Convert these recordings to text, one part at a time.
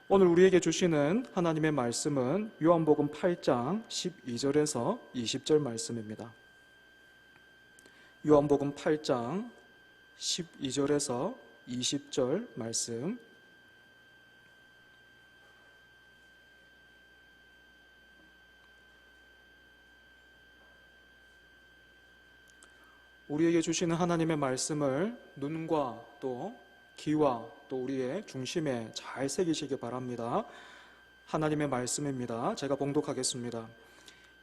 오늘 우리에게 주시는 하나님의 말씀은 요한복음 8장 12절에서 20절 말씀입니다. 요한복음 8장 12절에서 20절 말씀. 우리에게 주시는 하나님의 말씀을 눈과 또 귀와 또 우리의 중심에 잘 새기시기 바랍니다. 하나님의 말씀입니다. 제가 봉독하겠습니다.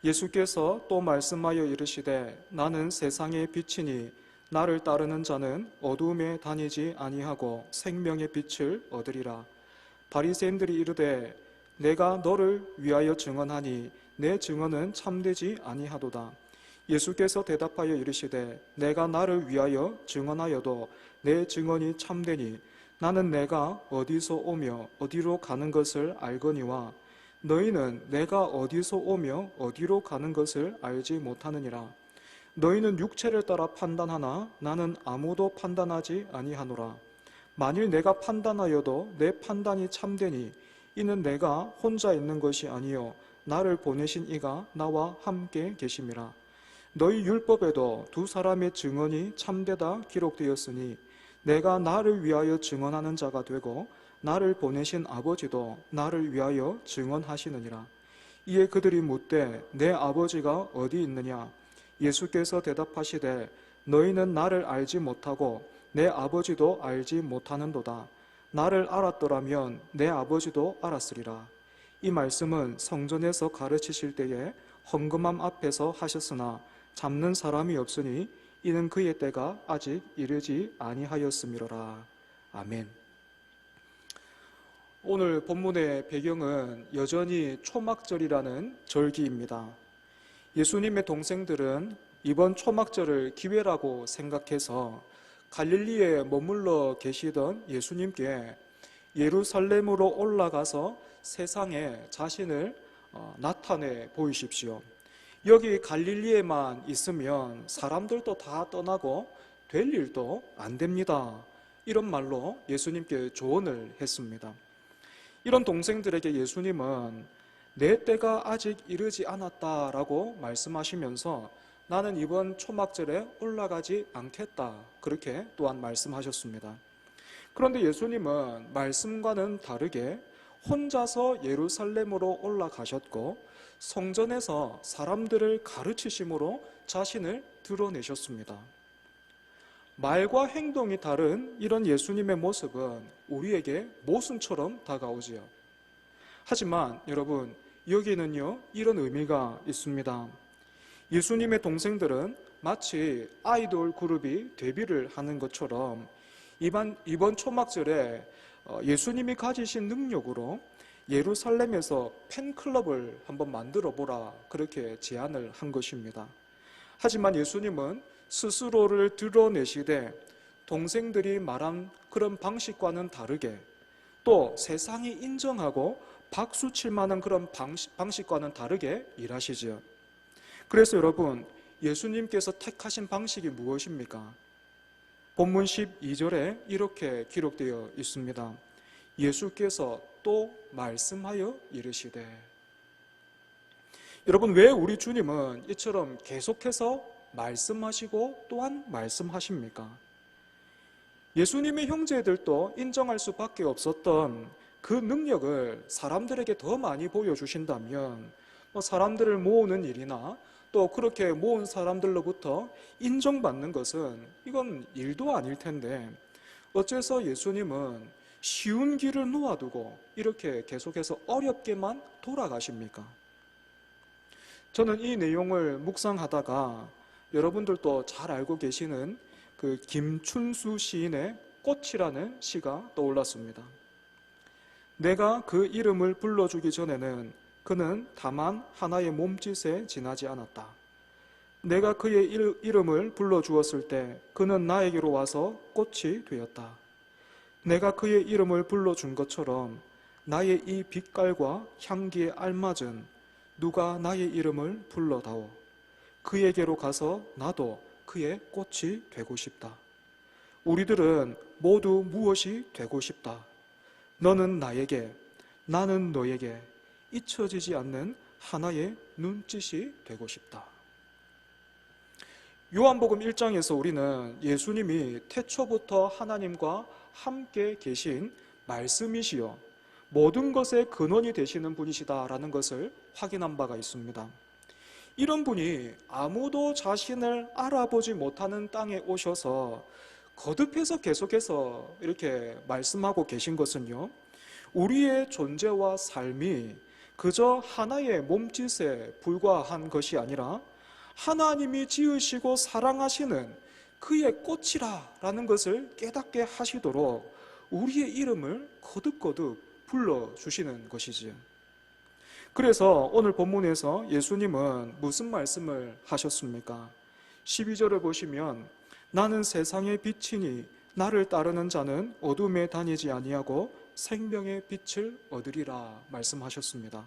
예수께서 또 말씀하여 이르시되 나는 세상의 빛이니 나를 따르는 자는 어두움에 다니지 아니하고 생명의 빛을 얻으리라. 바리새인들이 이르되 내가 너를 위하여 증언하니 내 증언은 참되지 아니하도다. 예수께서 대답하여 이르시되 내가 나를 위하여 증언하여도 내 증언이 참되니 나는 내가 어디서 오며 어디로 가는 것을 알거니와 너희는 내가 어디서 오며 어디로 가는 것을 알지 못하느니라. 너희는 육체를 따라 판단하나 나는 아무도 판단하지 아니하노라. 만일 내가 판단하여도 내 판단이 참되니 이는 내가 혼자 있는 것이 아니요 나를 보내신 이가 나와 함께 계심이라. 너희 율법에도 두 사람의 증언이 참되다 기록되었으니 내가 나를 위하여 증언하는 자가 되고 나를 보내신 아버지도 나를 위하여 증언하시느니라. 이에 그들이 묻되 내 아버지가 어디 있느냐? 예수께서 대답하시되 너희는 나를 알지 못하고 내 아버지도 알지 못하는도다. 나를 알았더라면 내 아버지도 알았으리라. 이 말씀은 성전에서 가르치실 때에 헌금함 앞에서 하셨으나 잡는 사람이 없으니 이는 그의 때가 아직 이르지 아니하였음이로라. 아멘. 오늘 본문의 배경은 여전히 초막절이라는 절기입니다. 예수님의 동생들은 이번 초막절을 기회라고 생각해서 갈릴리에 머물러 계시던 예수님께 예루살렘으로 올라가서 세상에 자신을 나타내 보이십시오. 여기 갈릴리에만 있으면 사람들도 다 떠나고 될 일도 안 됩니다. 이런 말로 예수님께 조언을 했습니다. 이런 동생들에게 예수님은 내 때가 아직 이르지 않았다라고 말씀하시면서 나는 이번 초막절에 올라가지 않겠다, 그렇게 또한 말씀하셨습니다. 그런데 예수님은 말씀과는 다르게 혼자서 예루살렘으로 올라가셨고 성전에서 사람들을 가르치심으로 자신을 드러내셨습니다. 말과 행동이 다른 이런 예수님의 모습은 우리에게 모순처럼 다가오지요. 하지만 여러분, 여기는요 이런 의미가 있습니다. 예수님의 동생들은 마치 아이돌 그룹이 데뷔를 하는 것처럼 이번 초막절에 예수님이 가지신 능력으로 예루살렘에서 팬클럽을 한번 만들어 보라, 그렇게 제안을 한 것입니다. 하지만 예수님은 스스로를 드러내시되 동생들이 말한 그런 방식과는 다르게 또 세상이 인정하고 박수칠 만한 그런 방식과는 다르게 일하시죠. 그래서 여러분, 예수님께서 택하신 방식이 무엇입니까? 본문 12절에 이렇게 기록되어 있습니다. 예수께서 또 말씀하여 이르시되. 여러분, 왜 우리 주님은 이처럼 계속해서 말씀하시고 또한 말씀하십니까? 예수님의 형제들도 인정할 수밖에 없었던 그 능력을 사람들에게 더 많이 보여주신다면 사람들을 모으는 일이나 또 그렇게 모은 사람들로부터 인정받는 것은 이건 일도 아닐 텐데 어째서 예수님은 쉬운 길을 놓아두고 이렇게 계속해서 어렵게만 돌아가십니까? 저는 이 내용을 묵상하다가 여러분들도 잘 알고 계시는 그 김춘수 시인의 꽃이라는 시가 떠올랐습니다. 내가 그 이름을 불러주기 전에는 그는 다만 하나의 몸짓에 지나지 않았다. 내가 그의 이름을 불러주었을 때 그는 나에게로 와서 꽃이 되었다. 내가 그의 이름을 불러준 것처럼 나의 이 빛깔과 향기에 알맞은 누가 나의 이름을 불러다오. 그에게로 가서 나도 그의 꽃이 되고 싶다. 우리들은 모두 무엇이 되고 싶다. 너는 나에게 나는 너에게 잊혀지지 않는 하나의 눈짓이 되고 싶다. 요한복음 1장에서 우리는 예수님이 태초부터 하나님과 함께 계신 말씀이시여 모든 것의 근원이 되시는 분이시다라는 것을 확인한 바가 있습니다. 이런 분이 아무도 자신을 알아보지 못하는 땅에 오셔서 거듭해서 계속해서 이렇게 말씀하고 계신 것은요, 우리의 존재와 삶이 그저 하나의 몸짓에 불과한 것이 아니라 하나님이 지으시고 사랑하시는 그의 꽃이라는 것을 깨닫게 하시도록 우리의 이름을 거듭거듭 불러주시는 것이지요. 그래서 오늘 본문에서 예수님은 무슨 말씀을 하셨습니까? 12절을 보시면 나는 세상의 빛이니 나를 따르는 자는 어둠에 다니지 아니하고 생명의 빛을 얻으리라 말씀하셨습니다.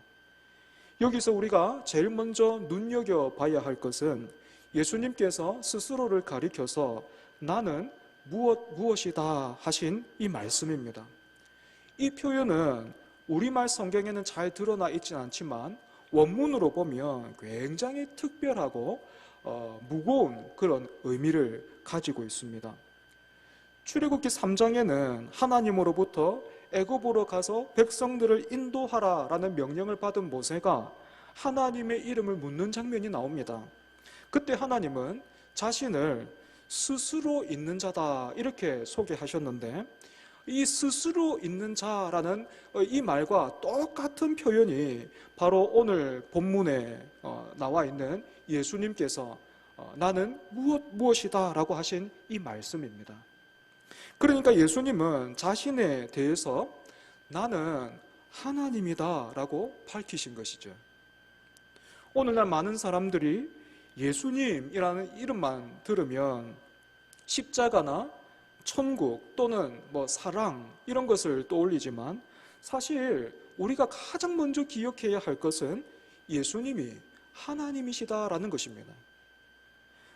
여기서 우리가 제일 먼저 눈여겨봐야 할 것은 예수님께서 스스로를 가리켜서 나는 무엇이다 하신 이 말씀입니다. 이 표현은 우리말 성경에는 잘 드러나 있진 않지만 원문으로 보면 굉장히 특별하고 무거운 그런 의미를 가지고 있습니다. 출애굽기 3장에는 하나님으로부터 애굽으로 가서 백성들을 인도하라라는 명령을 받은 모세가 하나님의 이름을 묻는 장면이 나옵니다. 그때 하나님은 자신을 스스로 있는 자다 이렇게 소개하셨는데, 이 스스로 있는 자라는 이 말과 똑같은 표현이 바로 오늘 본문에 나와 있는 예수님께서 나는 무엇이다 라고 하신 이 말씀입니다. 그러니까 예수님은 자신에 대해서 나는 하나님이다 라고 밝히신 것이죠. 오늘날 많은 사람들이 예수님이라는 이름만 들으면 십자가나 천국 또는 사랑 이런 것을 떠올리지만 사실 우리가 가장 먼저 기억해야 할 것은 예수님이 하나님이시다라는 것입니다.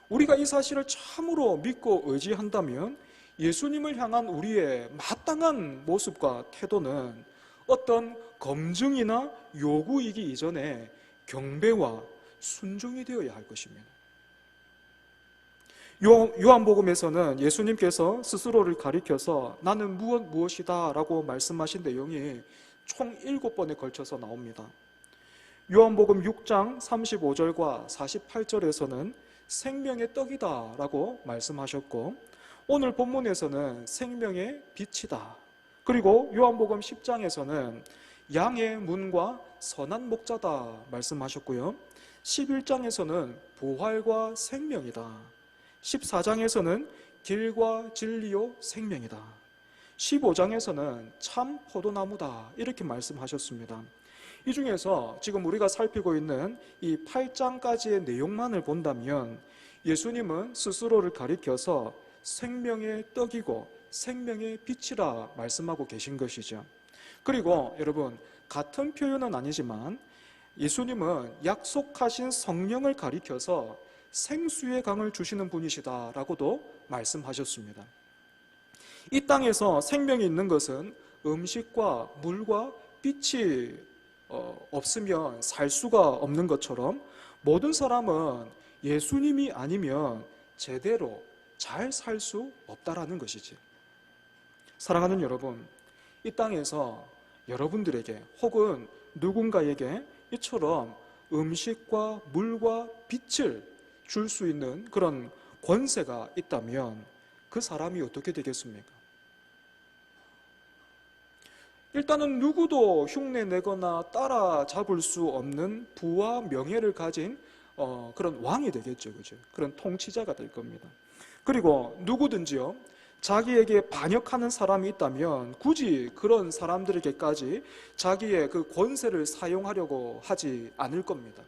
우리가 이 사실을 참으로 믿고 의지한다면 예수님을 향한 우리의 마땅한 모습과 태도는 어떤 검증이나 요구이기 이전에 경배와 순종이 되어야 할 것입니다. 요한복음에서는 예수님께서 스스로를 가리켜서 나는 무엇이다 라고 말씀하신 내용이 총 7번에 걸쳐서 나옵니다. 요한복음 6장 35절과 48절에서는 생명의 떡이다 라고 말씀하셨고, 오늘 본문에서는 생명의 빛이다. 그리고 요한복음 10장에서는 양의 문과 선한 목자다 말씀하셨고요. 11장에서는 부활과 생명이다. 14장에서는 길과 진리요 생명이다. 15장에서는 참 포도나무다 이렇게 말씀하셨습니다. 이 중에서 지금 우리가 살피고 있는 이 8장까지의 내용만을 본다면 예수님은 스스로를 가리켜서 생명의 떡이고 생명의 빛이라 말씀하고 계신 것이죠. 그리고 여러분, 같은 표현은 아니지만 예수님은 약속하신 성령을 가리켜서 생수의 강을 주시는 분이시다라고도 말씀하셨습니다. 이 땅에서 생명이 있는 것은 음식과 물과 빛이 없으면 살 수가 없는 것처럼 모든 사람은 예수님이 아니면 제대로 잘 살 수 없다라는 것이지. 사랑하는 여러분, 이 땅에서 여러분들에게 혹은 누군가에게 이처럼 음식과 물과 빛을 줄 수 있는 그런 권세가 있다면 그 사람이 어떻게 되겠습니까? 일단은 누구도 흉내내거나 따라잡을 수 없는 부와 명예를 가진 그런 왕이 되겠죠, 그죠? 그런 통치자가 될 겁니다. 그리고 누구든지요, 자기에게 반역하는 사람이 있다면 굳이 그런 사람들에게까지 자기의 그 권세를 사용하려고 하지 않을 겁니다.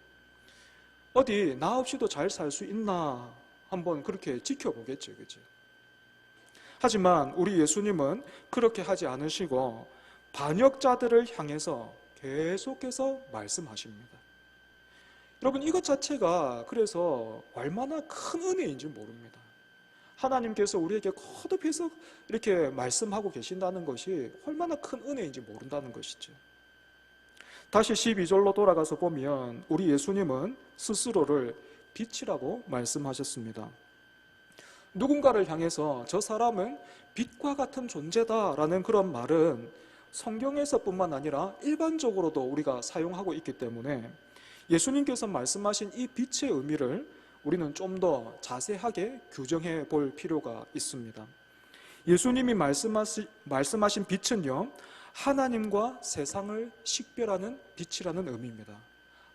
어디 나 없이도 잘 살 수 있나 한번 그렇게 지켜보겠죠, 그죠? 하지만 우리 예수님은 그렇게 하지 않으시고 반역자들을 향해서 계속해서 말씀하십니다. 여러분, 이것 자체가 그래서 얼마나 큰 은혜인지 모릅니다. 하나님께서 우리에게 거듭해서 이렇게 말씀하고 계신다는 것이 얼마나 큰 은혜인지 모른다는 것이죠. 다시 12절로 돌아가서 보면 우리 예수님은 스스로를 빛이라고 말씀하셨습니다. 누군가를 향해서 저 사람은 빛과 같은 존재다라는 그런 말은 성경에서뿐만 아니라 일반적으로도 우리가 사용하고 있기 때문에 예수님께서 말씀하신 이 빛의 의미를 우리는 좀 더 자세하게 규정해 볼 필요가 있습니다. 예수님이 말씀하신 빛은요, 하나님과 세상을 식별하는 빛이라는 의미입니다.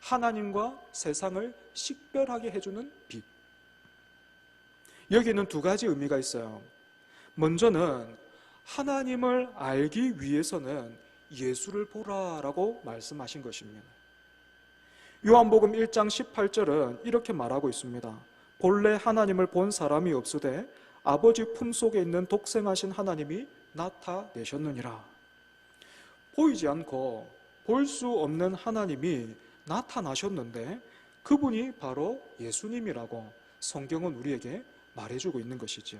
하나님과 세상을 식별하게 해주는 빛. 여기에는 두 가지 의미가 있어요. 먼저는 하나님을 알기 위해서는 예수를 보라라고 말씀하신 것입니다. 요한복음 1장 18절은 이렇게 말하고 있습니다. 본래 하나님을 본 사람이 없으되 아버지 품속에 있는 독생하신 하나님이 나타내셨느니라. 보이지 않고 볼 수 없는 하나님이 나타나셨는데 그분이 바로 예수님이라고 성경은 우리에게 말해주고 있는 것이죠.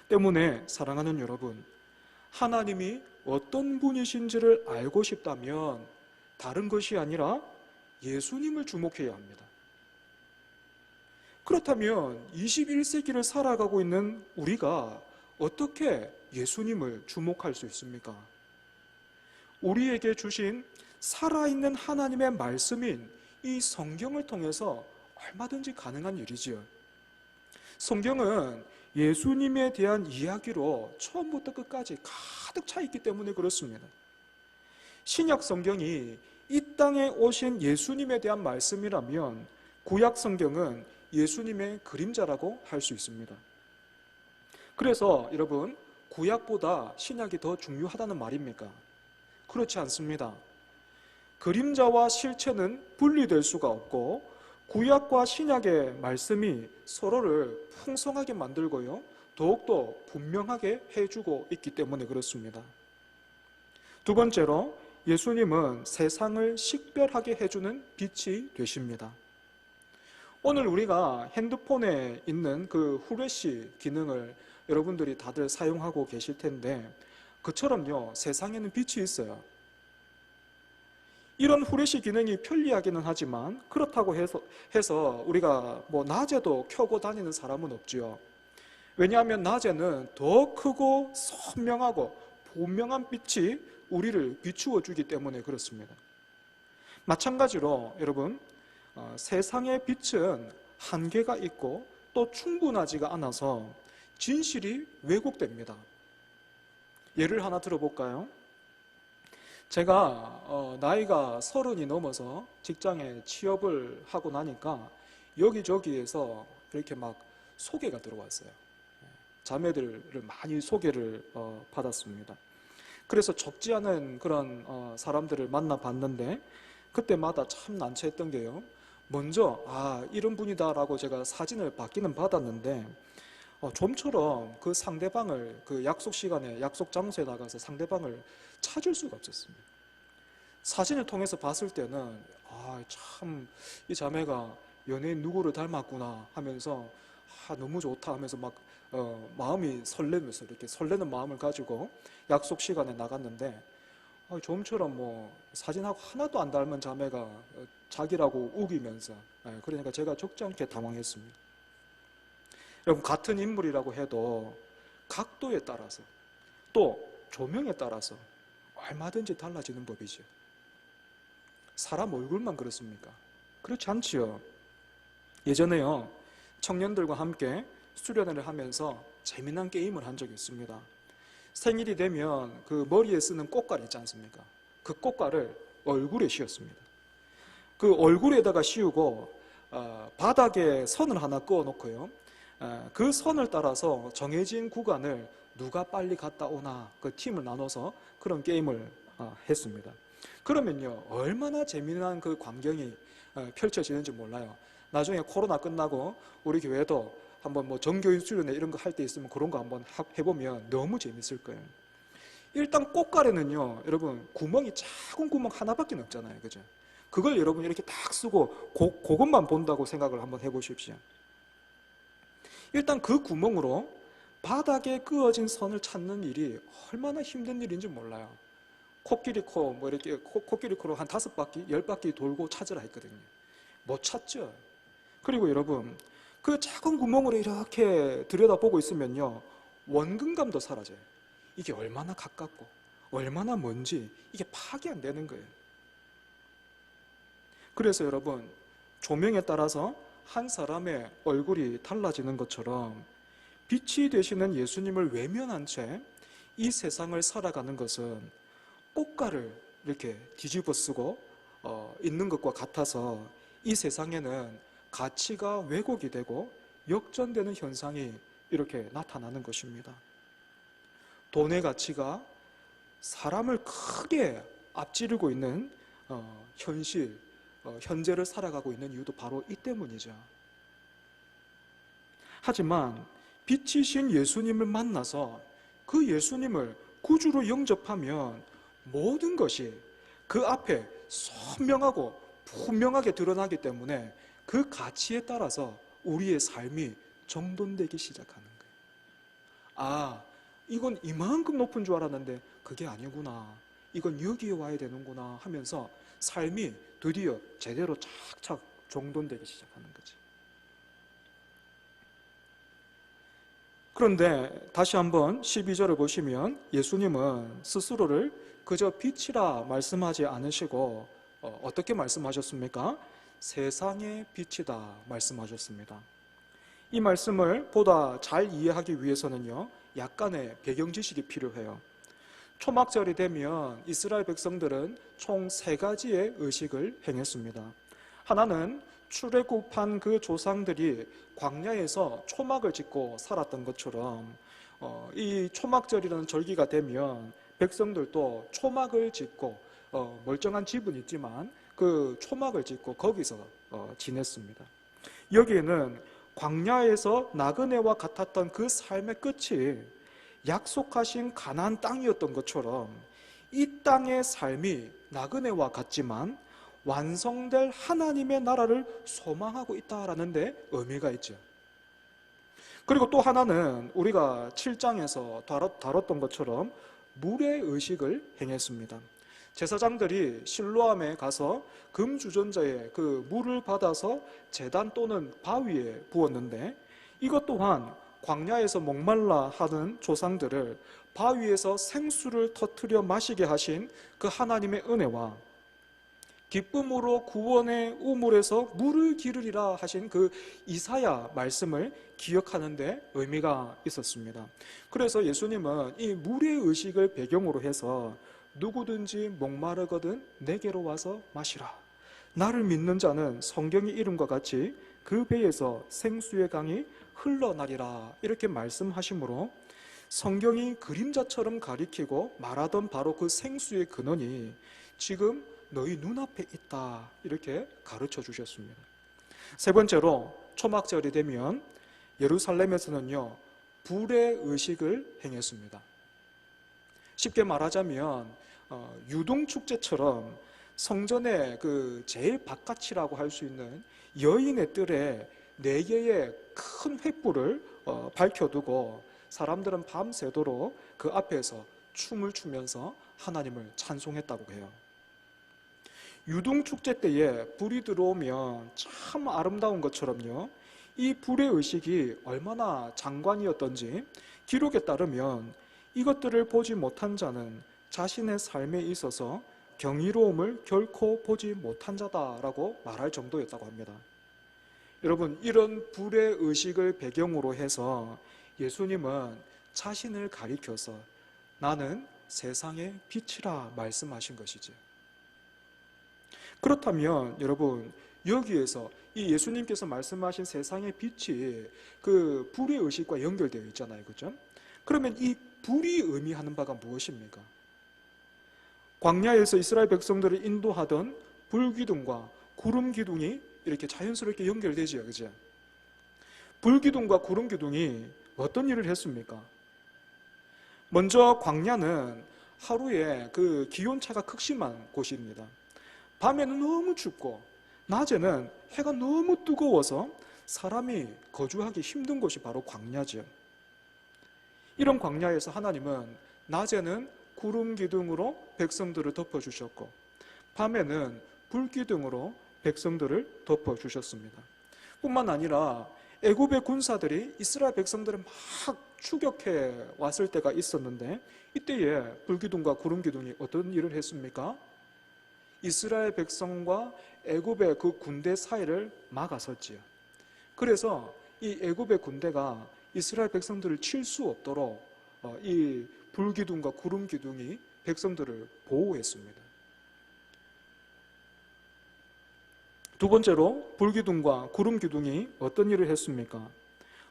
때문에 사랑하는 여러분, 하나님이 어떤 분이신지를 알고 싶다면 다른 것이 아니라 예수님을 주목해야 합니다. 그렇다면 21세기를 살아가고 있는 우리가 어떻게 예수님을 주목할 수 있습니까? 우리에게 주신 살아있는 하나님의 말씀인 이 성경을 통해서 얼마든지 가능한 일이지요. 성경은 예수님에 대한 이야기로 처음부터 끝까지 가득 차 있기 때문에 그렇습니다. 신약 성경이 이 땅에 오신 예수님에 대한 말씀이라면 구약 성경은 예수님의 그림자라고 할 수 있습니다. 그래서 여러분, 구약보다 신약이 더 중요하다는 말입니까? 그렇지 않습니다. 그림자와 실체는 분리될 수가 없고 구약과 신약의 말씀이 서로를 풍성하게 만들고요, 더욱더 분명하게 해주고 있기 때문에 그렇습니다. 두 번째로, 예수님은 세상을 식별하게 해주는 빛이 되십니다. 오늘 우리가 핸드폰에 있는 그 후레쉬 기능을 여러분들이 다들 사용하고 계실 텐데, 그처럼요, 세상에는 빛이 있어요. 이런 후레쉬 기능이 편리하기는 하지만 그렇다고 해서 우리가 낮에도 켜고 다니는 사람은 없지요. 왜냐하면 낮에는 더 크고 선명하고 분명한 빛이 우리를 비추어 주기 때문에 그렇습니다. 마찬가지로 여러분, 세상의 빛은 한계가 있고 또 충분하지가 않아서 진실이 왜곡됩니다. 예를 하나 들어볼까요? 제가 나이가 30이 넘어서 직장에 취업을 하고 나니까 여기저기에서 이렇게 막 소개가 들어왔어요. 자매들을 많이 소개를 받았습니다. 그래서 적지 않은 그런 사람들을 만나봤는데 그때마다 참 난처했던 게요, 먼저 이런 분이다라고 제가 사진을 받기는 받았는데 좀처럼 그 상대방을 그 약속 시간에 약속 장소에 나가서 상대방을 찾을 수가 없었습니다. 사진을 통해서 봤을 때는 참 이 자매가 연예인 누구를 닮았구나 하면서 너무 좋다 하면서 막 마음이 설레면서 이렇게 설레는 마음을 가지고 약속 시간에 나갔는데 좀처럼 사진하고 하나도 안 닮은 자매가 자기라고 우기면서 그러니까 제가 적지 않게 당황했습니다. 여러분, 같은 인물이라고 해도 각도에 따라서 또 조명에 따라서 얼마든지 달라지는 법이죠. 사람 얼굴만 그렇습니까? 그렇지 않지요. 예전에요, 청년들과 함께 수련회를 하면서 재미난 게임을 한 적이 있습니다. 생일이 되면 그 머리에 쓰는 꽃갈 있지 않습니까? 그 꽃갈을 얼굴에 씌웠습니다. 그 얼굴에다가 씌우고 바닥에 선을 하나 그어 놓고요, 그 선을 따라서 정해진 구간을 누가 빨리 갔다 오나 그 팀을 나눠서 그런 게임을 했습니다. 그러면요, 얼마나 재미난 그 광경이 펼쳐지는지 몰라요. 나중에 코로나 끝나고 우리 교회도 한번 정교인 수련회 이런 거 할 때 있으면 그런 거 한번 해보면 너무 재밌을 거예요. 일단 꽃갈에는요, 여러분, 구멍이 작은 구멍 하나밖에 없잖아요. 그죠? 그걸 여러분 이렇게 딱 쓰고 그것만 본다고 생각을 한번 해보십시오. 일단 그 구멍으로 바닥에 그어진 선을 찾는 일이 얼마나 힘든 일인지 몰라요. 뭐 이렇게 코끼리코로 한 5바퀴, 10바퀴 돌고 찾으라 했거든요. 못 찾죠. 그리고 여러분, 그 작은 구멍으로 이렇게 들여다보고 있으면요, 원근감도 사라져요. 이게 얼마나 가깝고 얼마나 먼지, 이게 파악이 안 되는 거예요. 그래서 여러분, 조명에 따라서 한 사람의 얼굴이 달라지는 것처럼 빛이 되시는 예수님을 외면한 채 이 세상을 살아가는 것은 꽃가를 이렇게 뒤집어 쓰고 있는 것과 같아서 이 세상에는 가치가 왜곡이 되고 역전되는 현상이 이렇게 나타나는 것입니다. 돈의 가치가 사람을 크게 앞지르고 있는 현재를 살아가고 있는 이유도 바로 이 때문이죠. 하지만 빛이신 예수님을 만나서 그 예수님을 구주로 영접하면 모든 것이 그 앞에 선명하고 분명하게 드러나기 때문에 그 가치에 따라서 우리의 삶이 정돈되기 시작하는 거예요. 아, 이건 이만큼 높은 줄 알았는데 그게 아니구나. 이건 여기에 와야 되는구나 하면서 삶이 드디어 제대로 착착 정돈되기 시작하는 거지. 그런데 다시 한번 12절을 보시면 예수님은 스스로를 그저 빛이라 말씀하지 않으시고 어떻게 말씀하셨습니까? 세상의 빛이다 말씀하셨습니다. 이 말씀을 보다 잘 이해하기 위해서는요, 약간의 배경 지식이 필요해요. 초막절이 되면 이스라엘 백성들은 총 3가지의 의식을 행했습니다. 하나는 출애굽한 그 조상들이 광야에서 초막을 짓고 살았던 것처럼 이 초막절이라는 절기가 되면 백성들도 초막을 짓고 멀쩡한 집은 있지만 그 초막을 짓고 거기서 지냈습니다. 여기에는 광야에서 나그네와 같았던 그 삶의 끝이 약속하신 가나안 땅이었던 것처럼 이 땅의 삶이 나그네와 같지만 완성될 하나님의 나라를 소망하고 있다라는 데 의미가 있죠. 그리고 또 하나는 우리가 7장에서 다뤘던 것처럼 물의 의식을 행했습니다. 제사장들이 실로암에 가서 금주전자의 그 물을 받아서 제단 또는 바위에 부었는데, 이것 또한 광야에서 목말라 하는 조상들을 바위에서 생수를 터뜨려 마시게 하신 그 하나님의 은혜와 기쁨으로 구원의 우물에서 물을 기르리라 하신 그 이사야 말씀을 기억하는 데 의미가 있었습니다. 그래서 예수님은 이 물의 의식을 배경으로 해서 누구든지 목마르거든 내게로 와서 마시라. 나를 믿는 자는 성경의 이름과 같이 그 배에서 생수의 강이 흘러나리라 이렇게 말씀하시므로 성경이 그림자처럼 가리키고 말하던 바로 그 생수의 근원이 지금 너희 눈앞에 있다 이렇게 가르쳐 주셨습니다. 세 번째로 초막절이 되면 예루살렘에서는요 불의 의식을 행했습니다. 쉽게 말하자면 유동축제처럼 성전의 그 제일 바깥이라고 할 수 있는 여인의 뜰에 4개의 큰 횃불을 밝혀두고 사람들은 밤새도록 그 앞에서 춤을 추면서 하나님을 찬송했다고 해요. 유동축제 때에 불이 들어오면 참 아름다운 것처럼요, 이 불의 의식이 얼마나 장관이었던지 기록에 따르면 이것들을 보지 못한 자는 자신의 삶에 있어서 경이로움을 결코 보지 못한 자다라고 말할 정도였다고 합니다. 여러분, 이런 불의 의식을 배경으로 해서 예수님은 자신을 가리켜서 나는 세상의 빛이라 말씀하신 것이죠. 그렇다면 여러분, 여기에서 이 예수님께서 말씀하신 세상의 빛이 그 불의 의식과 연결되어 있잖아요, 그렇죠? 그러면 이 불이 의미하는 바가 무엇입니까? 광야에서 이스라엘 백성들을 인도하던 불기둥과 구름기둥이 이렇게 자연스럽게 연결되죠, 그죠? 불기둥과 구름기둥이 어떤 일을 했습니까? 먼저 광야는 하루에 그 기온차가 극심한 곳입니다. 밤에는 너무 춥고 낮에는 해가 너무 뜨거워서 사람이 거주하기 힘든 곳이 바로 광야죠. 이런 광야에서 하나님은 낮에는 구름 기둥으로 백성들을 덮어주셨고 밤에는 불 기둥으로 백성들을 덮어주셨습니다. 뿐만 아니라 애굽의 군사들이 이스라엘 백성들을 막 추격해 왔을 때가 있었는데 이때에 불기둥과 구름기둥이 어떤 일을 했습니까? 이스라엘 백성과 애굽의 그 군대 사이를 막아섰지요. 그래서 이 애굽의 군대가 이스라엘 백성들을 칠 수 없도록 이 불기둥과 구름기둥이 백성들을 보호했습니다. 두 번째로 불기둥과 구름기둥이 어떤 일을 했습니까?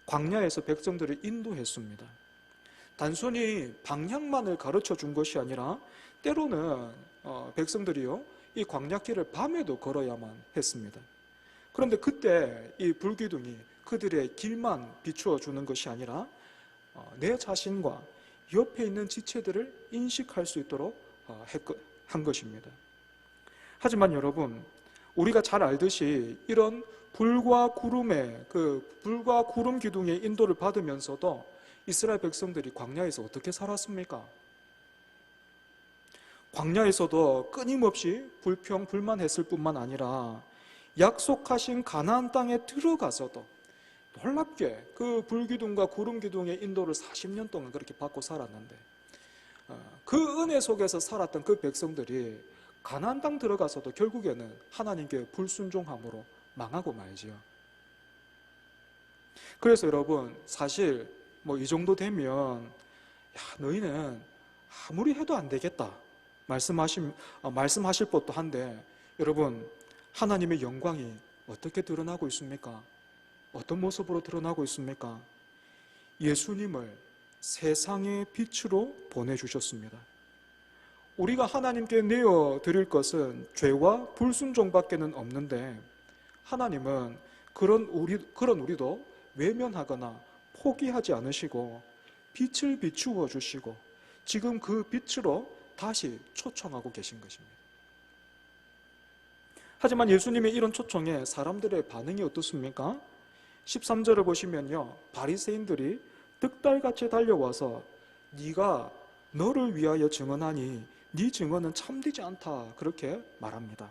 광야에서 백성들을 인도했습니다. 단순히 방향만을 가르쳐 준 것이 아니라 때로는 백성들이요 이 광야길을 밤에도 걸어야만 했습니다. 그런데 그때 이 불기둥이 그들의 길만 비추어 주는 것이 아니라 내 자신과 옆에 있는 지체들을 인식할 수 있도록 한 것입니다. 하지만 여러분, 우리가 잘 알듯이 이런 불과 구름 기둥의 인도를 받으면서도 이스라엘 백성들이 광야에서 어떻게 살았습니까? 광야에서도 끊임없이 불평불만했을 뿐만 아니라 약속하신 가나안 땅에 들어가서도 놀랍게 그 불기둥과 구름기둥의 인도를 40년 동안 그렇게 받고 살았는데 그 은혜 속에서 살았던 그 백성들이 가나안 땅 들어가서도 결국에는 하나님께 불순종함으로 망하고 말지요. 그래서 여러분, 사실 이 정도 되면 너희는 아무리 해도 안 되겠다 말씀하실 법도 한데, 여러분, 하나님의 영광이 어떻게 드러나고 있습니까? 어떤 모습으로 드러나고 있습니까? 예수님을 세상의 빛으로 보내주셨습니다. 우리가 하나님께 내어드릴 것은 죄와 불순종밖에는 없는데 하나님은 그런 우리도 외면하거나 포기하지 않으시고 빛을 비추어 주시고 지금 그 빛으로 다시 초청하고 계신 것입니다. 하지만 예수님의 이런 초청에 사람들의 반응이 어떻습니까? 13절을 보시면요, 바리새인들이 득달같이 달려와서 네가 너를 위하여 증언하니 네 증언은 참되지 않다, 그렇게 말합니다.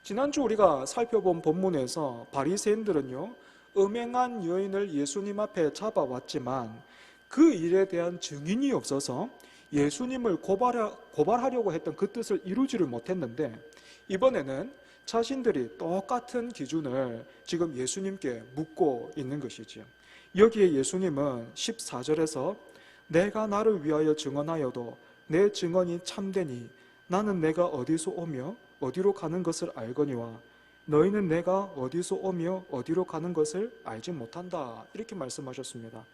지난주 우리가 살펴본 본문에서 바리새인들은요, 음행한 여인을 예수님 앞에 잡아왔지만 그 일에 대한 증인이 없어서 예수님을 고발하려고 했던 그 뜻을 이루지를 못했는데 이번에는 자신들이 똑같은 기준을 지금 예수님께 묻고 있는 것이지요. 여기에 예수님은 14절에서 내가 나를 위하여 증언하여도 내 증언이 참되니 나는 내가 어디서 오며 어디로 가는 것을 알거니와 너희는 내가 어디서 오며 어디로 가는 것을 알지 못한다, 이렇게 말씀하셨습니다.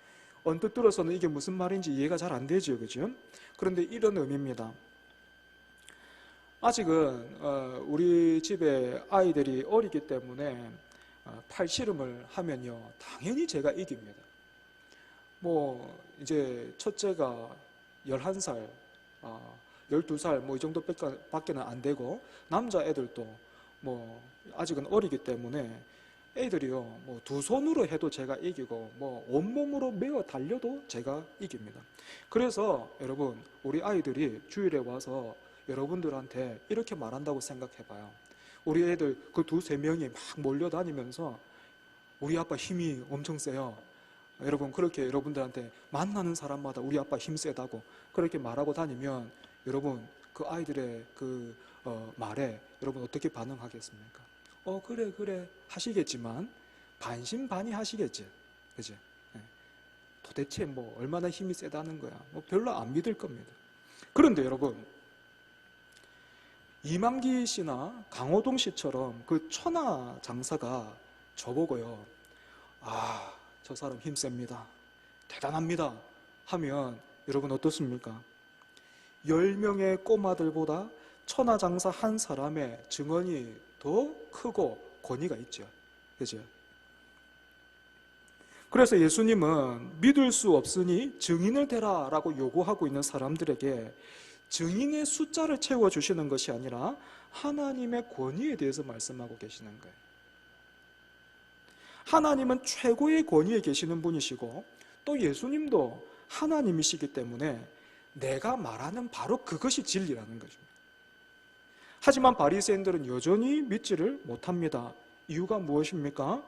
언뜻 들어서는 이게 무슨 말인지 이해가 잘 안 되죠, 그죠? 그런데 이런 의미입니다. 아직은 우리 집에 아이들이 어리기 때문에 팔씨름을 하면요, 당연히 제가 이깁니다. 이제 첫째가 11살, 12살 이 정도밖에는 안 되고 남자애들도 아직은 어리기 때문에 애들이요, 두 손으로 해도 제가 이기고 온몸으로 메어 달려도 제가 이깁니다. 그래서 여러분, 우리 아이들이 주일에 와서 여러분들한테 이렇게 말한다고 생각해봐요. 우리 애들 그 두세 명이 막 몰려다니면서 우리 아빠 힘이 엄청 세요. 여러분, 그렇게 여러분들한테 만나는 사람마다 우리 아빠 힘 세다고 그렇게 말하고 다니면 여러분, 그 아이들의 그 말에 여러분 어떻게 반응하겠습니까? 그래 하시겠지만 반신반의 하시겠지, 그치? 도대체 얼마나 힘이 세다는 거야? 별로 안 믿을 겁니다. 그런데 여러분, 이만기 씨나 강호동 씨처럼 그 천하 장사가 저보고요, 저 사람 힘셉니다, 대단합니다 하면 여러분 어떻습니까? 10명의 꼬마들보다 천하 장사 한 사람의 증언이 더 크고 권위가 있죠, 그죠? 그래서 예수님은 믿을 수 없으니 증인을 대라라고 요구하고 있는 사람들에게 증인의 숫자를 채워주시는 것이 아니라 하나님의 권위에 대해서 말씀하고 계시는 거예요. 하나님은 최고의 권위에 계시는 분이시고 또 예수님도 하나님이시기 때문에 내가 말하는 바로 그것이 진리라는 것입니다. 하지만 바리새인들은 여전히 믿지를 못합니다. 이유가 무엇입니까?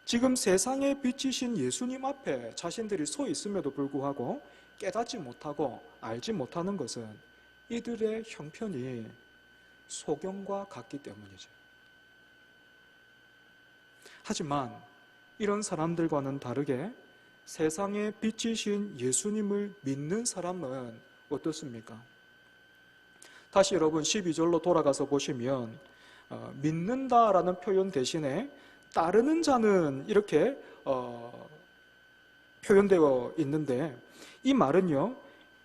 지금 세상의 빛이신 예수님 앞에 자신들이 서 있음에도 불구하고 깨닫지 못하고 알지 못하는 것은 이들의 형편이 소경과 같기 때문이죠. 하지만 이런 사람들과는 다르게 세상의 빛이신 예수님을 믿는 사람은 어떻습니까? 다시 여러분 12절로 돌아가서 보시면 믿는다라는 표현 대신에 따르는 자는 이렇게 표현되어 있는데, 이 말은요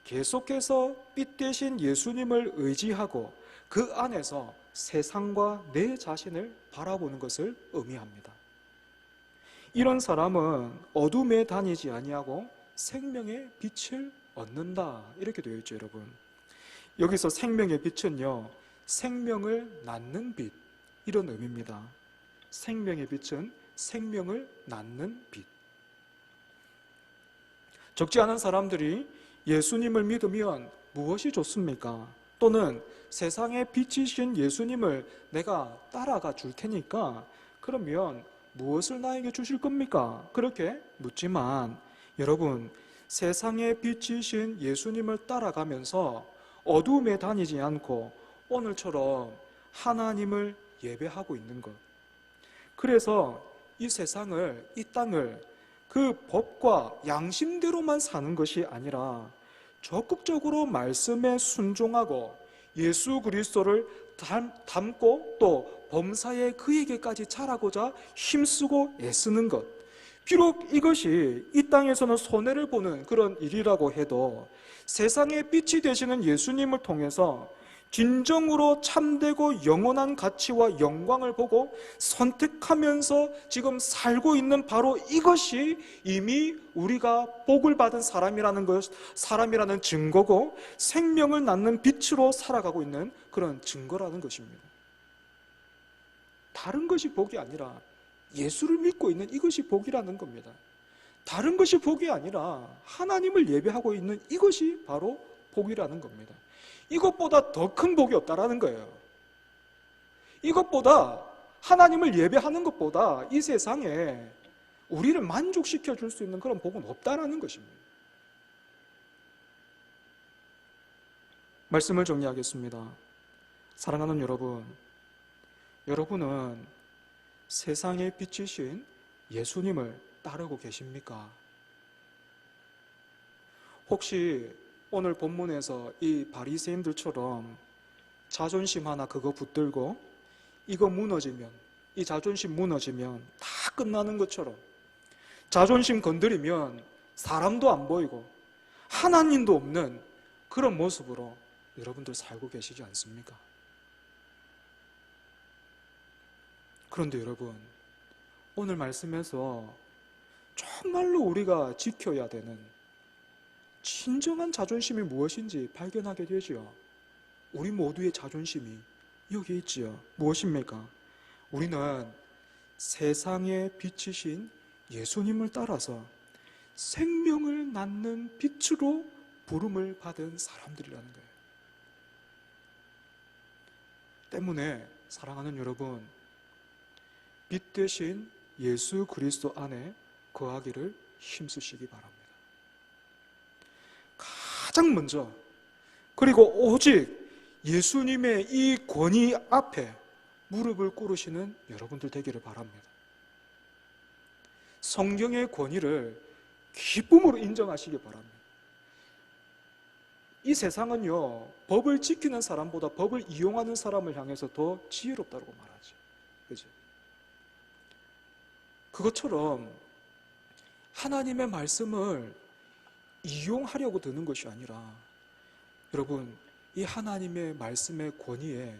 계속해서 빛 대신 예수님을 의지하고 그 안에서 세상과 내 자신을 바라보는 것을 의미합니다. 이런 사람은 어둠에 다니지 아니하고 생명의 빛을 얻는다, 이렇게 되어 있죠. 여러분, 여기서 생명의 빛은요 생명을 낳는 빛, 이런 의미입니다. 생명의 빛은 생명을 낳는 빛. 적지 않은 사람들이 예수님을 믿으면 무엇이 좋습니까? 또는 세상의 빛이신 예수님을 내가 따라가 줄 테니까 그러면 무엇을 나에게 주실 겁니까? 그렇게 묻지만 여러분, 세상의 빛이신 예수님을 따라가면서 어두움에 다니지 않고 오늘처럼 하나님을 예배하고 있는 것, 그래서 이 세상을, 이 땅을 그 법과 양심대로만 사는 것이 아니라 적극적으로 말씀에 순종하고 예수 그리스도를 닮고 또 범사에 그에게까지 자라고자 힘쓰고 애쓰는 것, 비록 이것이 이 땅에서는 손해를 보는 그런 일이라고 해도 세상의 빛이 되시는 예수님을 통해서 진정으로 참되고 영원한 가치와 영광을 보고 선택하면서 지금 살고 있는 바로 이것이 이미 우리가 복을 받은 사람이라는 증거고 생명을 낳는 빛으로 살아가고 있는 그런 증거라는 것입니다. 다른 것이 복이 아니라 예수를 믿고 있는 이것이 복이라는 겁니다. 다른 것이 복이 아니라 하나님을 예배하고 있는 이것이 바로 복이라는 겁니다. 이것보다 더 큰 복이 없다라는 거예요. 이것보다, 하나님을 예배하는 것보다 이 세상에 우리를 만족시켜 줄 수 있는 그런 복은 없다라는 것입니다. 말씀을 정리하겠습니다. 사랑하는 여러분, 여러분은 세상의 빛이신 예수님을 따르고 계십니까? 혹시 오늘 본문에서 이 바리새인들처럼 자존심 하나 그거 붙들고 이거 무너지면, 이 자존심 무너지면 다 끝나는 것처럼, 자존심 건드리면 사람도 안 보이고 하나님도 없는 그런 모습으로 여러분들 살고 계시지 않습니까? 그런데 여러분, 오늘 말씀에서 정말로 우리가 지켜야 되는 진정한 자존심이 무엇인지 발견하게 되죠. 우리 모두의 자존심이 여기 있지요. 무엇입니까? 우리는 세상에 빛이신 예수님을 따라서 생명을 낳는 빛으로 부름을 받은 사람들이라는 거예요. 때문에 사랑하는 여러분, 빛 대신 예수 그리스도 안에 거하기를 힘쓰시기 바랍니다. 가장 먼저, 그리고 오직 예수님의 이 권위 앞에 무릎을 꿇으시는 여러분들 되기를 바랍니다. 성경의 권위를 기쁨으로 인정하시기 바랍니다. 이 세상은요, 법을 지키는 사람보다 법을 이용하는 사람을 향해서 더 지혜롭다고 말하죠. 그죠? 그것처럼 하나님의 말씀을 이용하려고 드는 것이 아니라 여러분, 이 하나님의 말씀의 권위에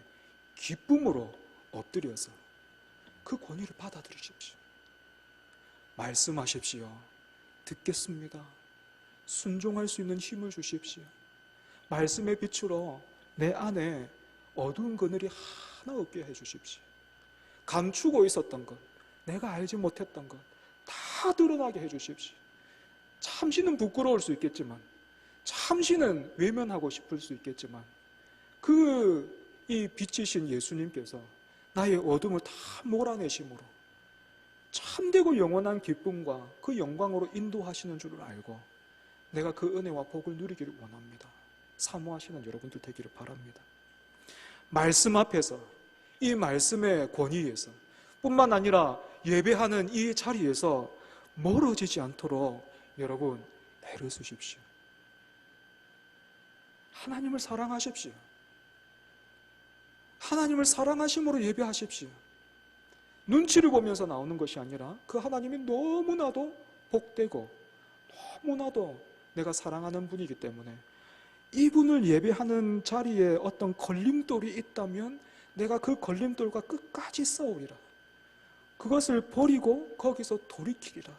기쁨으로 엎드려서 그 권위를 받아들이십시오. 말씀하십시오. 듣겠습니다. 순종할 수 있는 힘을 주십시오. 말씀의 빛으로 내 안에 어두운 그늘이 하나 없게 해주십시오. 감추고 있었던 것, 내가 알지 못했던 것 다 드러나게 해주십시오. 잠시는 부끄러울 수 있겠지만 잠시는 외면하고 싶을 수 있겠지만 이 빛이신 예수님께서 나의 어둠을 다 몰아내심으로 참되고 영원한 기쁨과 그 영광으로 인도하시는 줄을 알고 내가 그 은혜와 복을 누리기를 원합니다. 사모하시는 여러분들 되기를 바랍니다. 말씀 앞에서, 이 말씀의 권위에서 뿐만 아니라 예배하는 이 자리에서 멀어지지 않도록 여러분 애를 쓰십시오. 하나님을 사랑하십시오. 하나님을 사랑하심으로 예배하십시오. 눈치를 보면서 나오는 것이 아니라 그 하나님이 너무나도 복되고 너무나도 내가 사랑하는 분이기 때문에 이분을 예배하는 자리에 어떤 걸림돌이 있다면 내가 그 걸림돌과 끝까지 싸우리라. 그것을 버리고 거기서 돌이키리라.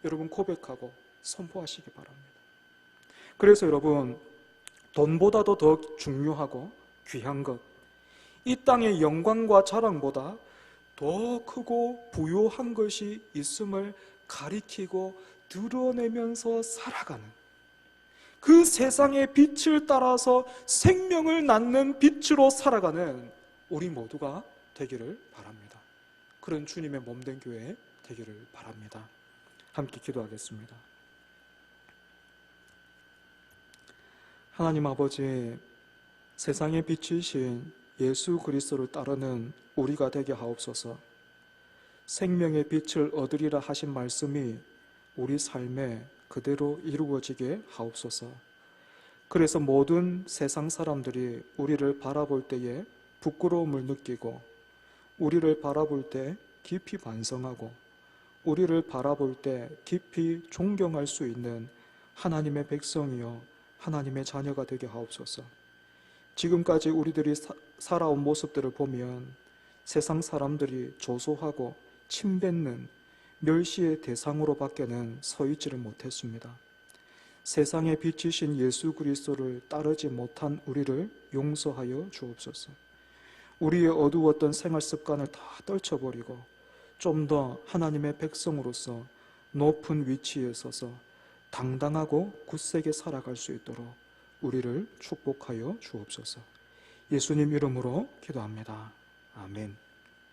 여러분 고백하고 선포하시기 바랍니다. 그래서 여러분, 돈보다도 더 중요하고 귀한 것, 이 땅의 영광과 자랑보다 더 크고 부요한 것이 있음을 가리키고 드러내면서 살아가는, 그 세상의 빛을 따라서 생명을 낳는 빛으로 살아가는 우리 모두가 되기를 바랍니다. 그런 주님의 몸된 교회 되기를 바랍니다. 함께 기도하겠습니다. 하나님 아버지, 세상의 빛이신 예수 그리스도를 따르는 우리가 되게 하옵소서. 생명의 빛을 얻으리라 하신 말씀이 우리 삶에 그대로 이루어지게 하옵소서. 그래서 모든 세상 사람들이 우리를 바라볼 때에 부끄러움을 느끼고, 우리를 바라볼 때 깊이 반성하고, 우리를 바라볼 때 깊이 존경할 수 있는 하나님의 백성이요 하나님의 자녀가 되게 하옵소서. 지금까지 우리들이 살아온 모습들을 보면 세상 사람들이 조소하고 침뱉는 멸시의 대상으로 밖에는 서 있지를 못했습니다. 세상의 빛이신 예수 그리스도를 따르지 못한 우리를 용서하여 주옵소서. 우리의 어두웠던 생활 습관을 다 떨쳐버리고 좀 더 하나님의 백성으로서 높은 위치에 서서 당당하고 굳세게 살아갈 수 있도록 우리를 축복하여 주옵소서. 예수님 이름으로 기도합니다. 아멘.